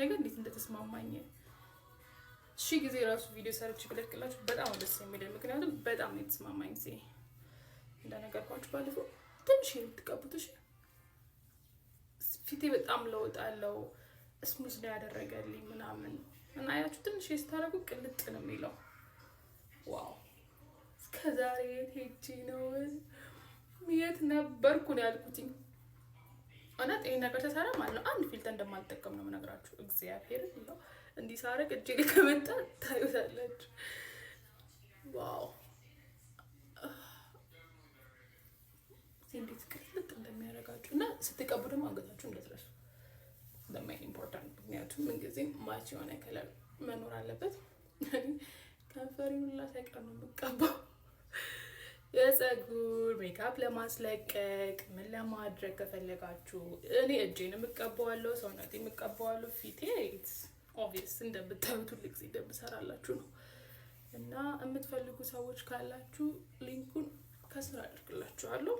ነገር እንዴት እንደተስማማኝ እሺ ጊዜ ራሱ ቪዲዮ ሰርች ብለቅላችሁ በጣም ደስ የሚል ምክንያቱም በጣም ነው የተስማማኝ ሲ እንደነገርኳችሁ ባለፈው ትንሽ የምትቀቡት እሺ ፊቴ በጣም ለውጥ አለው ስሙዝ ነው ያደረገልኝ ምናምን እና ያችሁ ትንሽ ስታረጉ ቅልጥ ነው የሚለው ዋው እስከዛሬ ሄጂ ነው የት ነበርኩ ነው ያልኩትኝ እና ይሄን ነገር ተሰራ ማለት ነው አንድ ፊልተር እንደማልጠቀም ነው የምነግራችሁ እግዚአብሔር ነው እንዲህ ሳረግ እጄ ላይ ከመጣ ታዩታላችሁ ዋው እንዴት ቅልጥ እንደሚያረጋችሁ እና ስትቀቡ ደግሞ አንገታችሁ እንደትረሱ ለማይ ኢምፖርታንት ምክንያቱም ምንጊዜም ማች የሆነ ከለር መኖር አለበት ከንፈሬን ሁላ ሳይቀር ነው የምቀባው የፀጉር ሜካፕ ለማስለቀቅ ምን ለማድረግ ከፈለጋችሁ እኔ እጄን የምቀባዋለሁ ሰውነቴን የምቀባዋለሁ ፊቴ ኦብቪየስ እንደምታዩት ሁልጊዜ እንደምሰራላችሁ ነው እና የምትፈልጉ ሰዎች ካላችሁ ሊንኩን ከስር አድርግላችኋለሁ